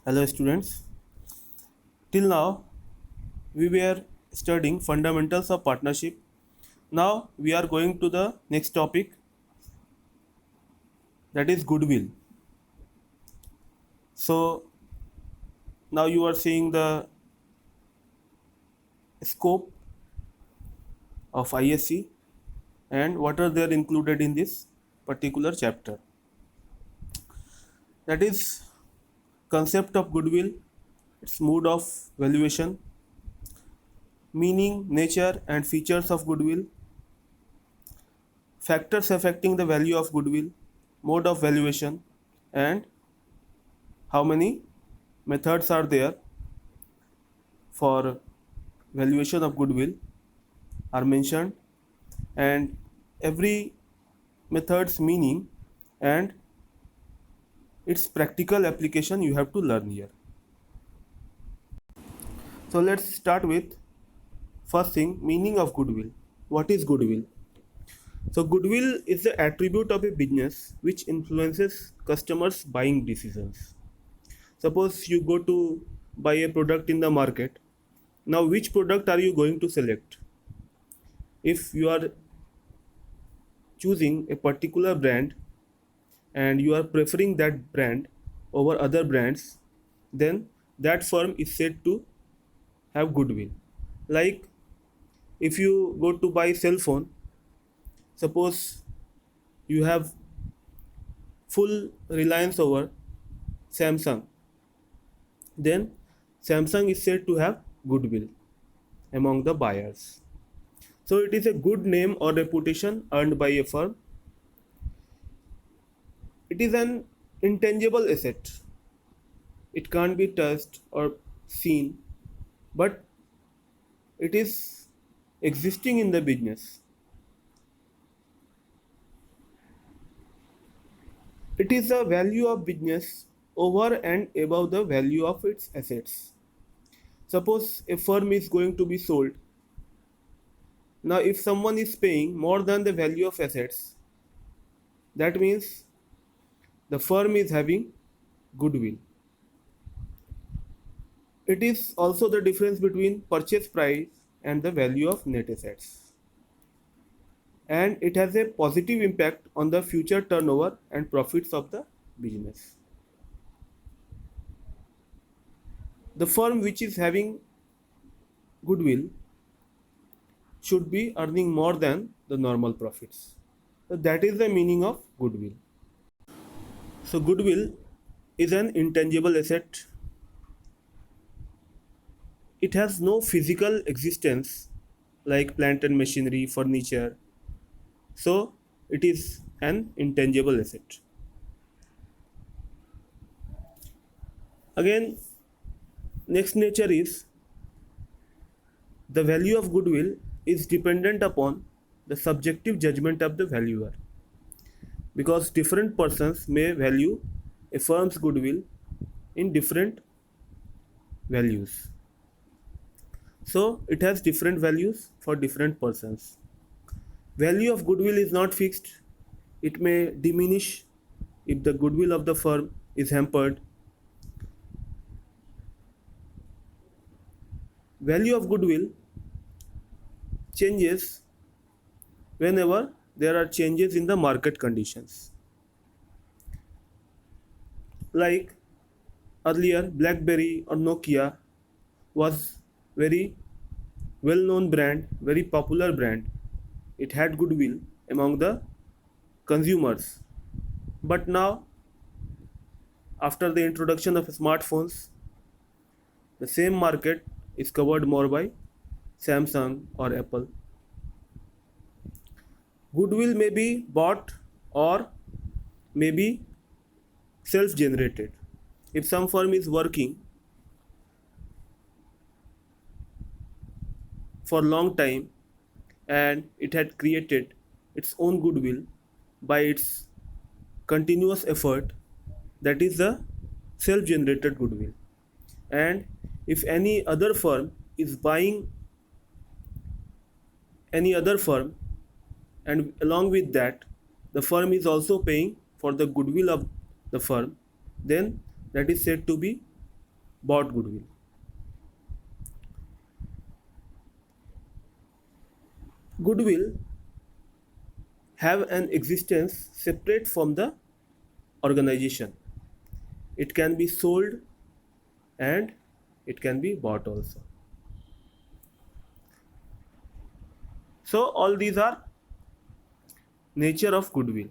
Hello students. Till now we were studying fundamentals of partnership. Now we are going to the next topic, that is goodwill. So now you are seeing the scope of ISC and what are there included in this particular chapter. That is concept of goodwill, its mode of valuation, meaning, nature and features of goodwill, factors affecting the value of goodwill, mode of valuation, and how many methods are there for valuation of goodwill are mentioned, and every method's meaning and its practical application you have to learn here. So let's start with first thing, meaning of goodwill. What is goodwill? So goodwill is the attribute of a business which influences customers' buying decisions. Suppose you go to buy a product in the market. Now which product are you going to select? If you are choosing a particular brand and you are preferring that brand over other brands, then that firm is said to have goodwill. Like if you go to buy cell phone, suppose you have full reliance over Samsung, then Samsung is said to have goodwill among the buyers. So it is a good name or reputation earned by a firm. It is an intangible asset. It can't be touched or seen, but it is existing in the business. It is the value of business over and above the value of its assets. Suppose a firm is going to be sold. Now, if someone is paying more than the value of assets, that means the firm is having goodwill. It is also the difference between purchase price and the value of net assets. And it has a positive impact on the future turnover and profits of the business. The firm which is having goodwill should be earning more than the normal profits. So that is the meaning of goodwill. So goodwill is an intangible asset. It has no physical existence like plant and machinery, furniture. So it is an intangible asset. Again, next nature is the value of goodwill is dependent upon the subjective judgment of the valuer, because different persons may value a firm's goodwill in different values. So it has different values for different persons. Value of goodwill is not fixed. It may diminish if the goodwill of the firm is hampered. Value of goodwill changes whenever there are changes in the market conditions. Like earlier, BlackBerry or Nokia was very well-known brand, very popular brand. It had goodwill among the consumers. But now, after the introduction of smartphones, the same market is covered more by Samsung or Apple. Goodwill may be bought or may be self-generated. If some firm is working for a long time and it had created its own goodwill by its continuous effort, that is the self-generated goodwill. And if any other firm is buying any other firm, and along with that the firm is also paying for the goodwill of the firm, then that is said to be bought goodwill. Goodwill have an existence separate from the organization. It can be sold and it can be bought also. So all these are nature of goodwill.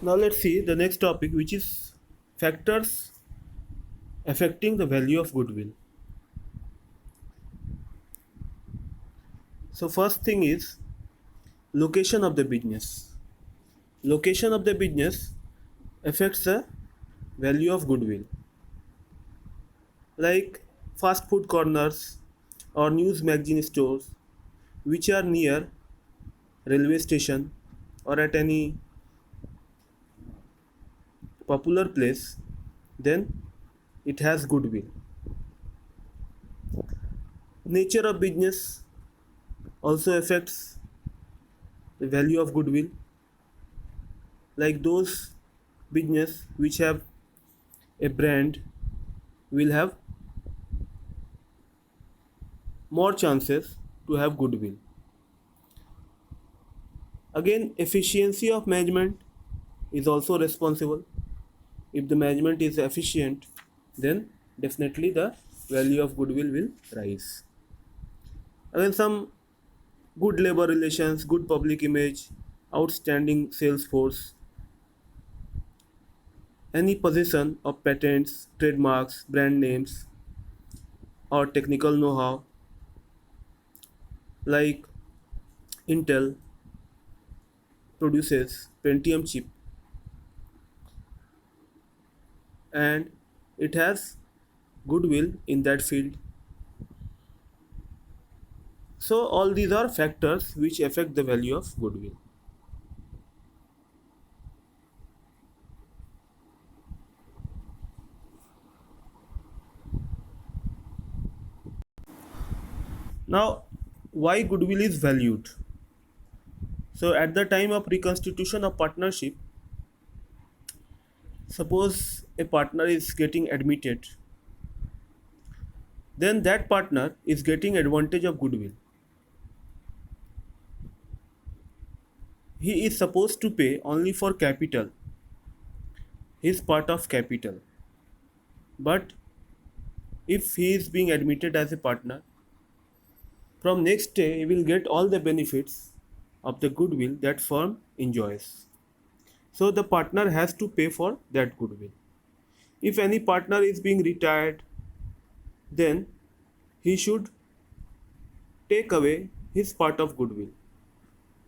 Now let's see the next topic, which is factors affecting the value of goodwill. So first thing is location of the business. Location of the business affects the value of goodwill. Like fast food corners or news magazine stores which are near railway station or at any popular place, then it has goodwill. Nature of business also affects the value of goodwill. Like those business which have a brand will have more chances to have goodwill. Again, efficiency of management is also responsible. If the management is efficient, then definitely the value of goodwill will rise. Again, some good labor relations, good public image, outstanding sales force, any possession of patents, trademarks, brand names, or technical know-how, like Intel produces Pentium chip and it has goodwill in that field. So all these are factors which affect the value of goodwill. Now, why goodwill is valued? So at the time of reconstitution of partnership, suppose a partner is getting admitted, then that partner is getting advantage of goodwill. He is supposed to pay only for capital, his part of capital. But if he is being admitted as a partner, from next day he will get all the benefits of the goodwill that firm enjoys. So the partner has to pay for that goodwill. If any partner is being retired, then he should take away his part of goodwill.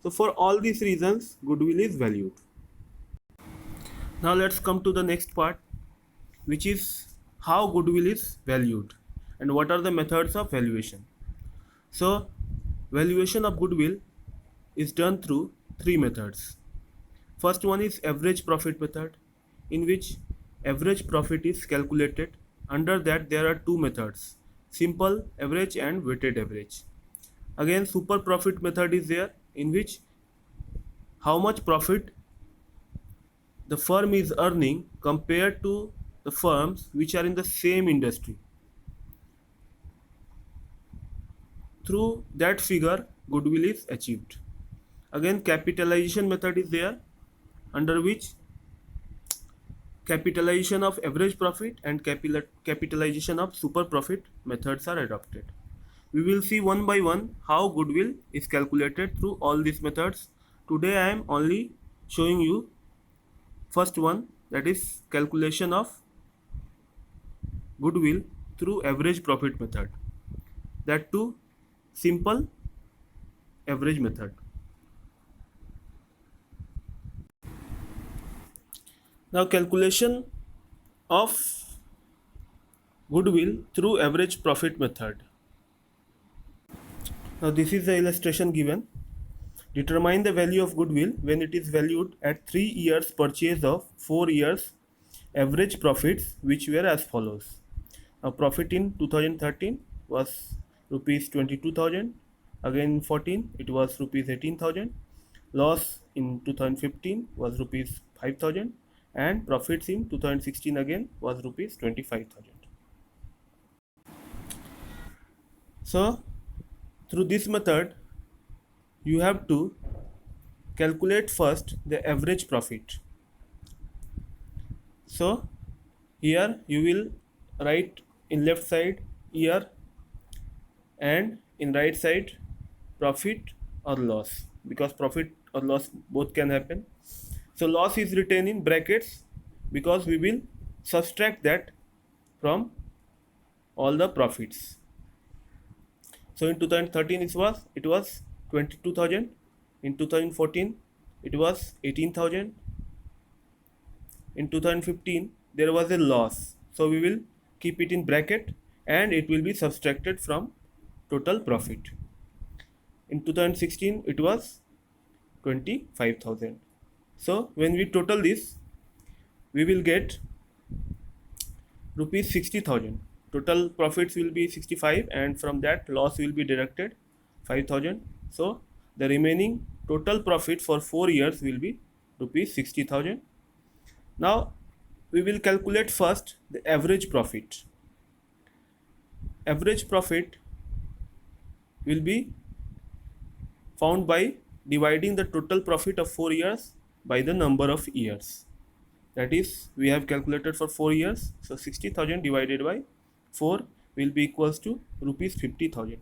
So for all these reasons, goodwill is valued. Now let's come to the next part, which is how goodwill is valued and what are the methods of valuation. So valuation of goodwill is done through three methods. First one is average profit method, in which average profit is calculated. Under that there are two methods, simple average and weighted average. Again, super profit method is there, in which how much profit the firm is earning compared to the firms which are in the same industry. Through that figure, goodwill is achieved. Again, capitalization method is there, under which capitalization of average profit and capitalization of super profit methods are adopted. We will see one by one how goodwill is calculated through all these methods. Today I am only showing you first one, that is calculation of goodwill through average profit method. That too simple average method. Now calculation of goodwill through average profit method. Now this is the illustration given. Determine the value of goodwill when it is valued at 3 years purchase of 4 years average profits, which were as follows. Now profit in 2013 was rupees 22,000. Again in 14 it was rupees 18,000. Loss in 2015 was rupees 5,000, and profits in 2016 again was rupees 25,000. So through this method you have to calculate first the average profit. So here you will write in left side year and in right side profit or loss, because profit or loss both can happen. So loss is written in brackets because we will subtract that from all the profits. So in 2013 it was 22,000. In 2014 it was 18,000. In 2015 there was a loss, so we will keep it in bracket and it will be subtracted from total profit. In 2016 it was 25,000. So when we total this we will get rupees 60,000. Total profits will be 65 and from that loss will be deducted 5,000. So the remaining total profit for 4 years will be rupees 60,000. Now we will calculate first the average profit. Average profit will be found by dividing the total profit of 4 years by the number of years. That is, we have calculated for 4 years, so 60,000 divided by 4 will be equals to rupees 50,000.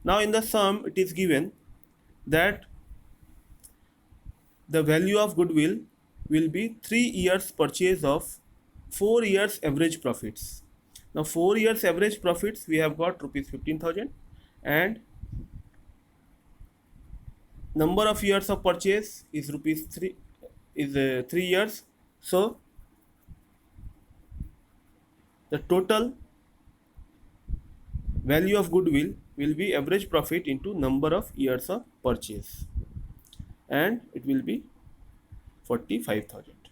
Now in the sum it is given that the value of goodwill will be 3 years purchase of 4 years average profits. Now 4 years average profits we have got rupees 15,000 and number of years of purchase is rupees 3 is 3 years. So the total value of goodwill will be average profit into number of years of purchase and it will be 45,000.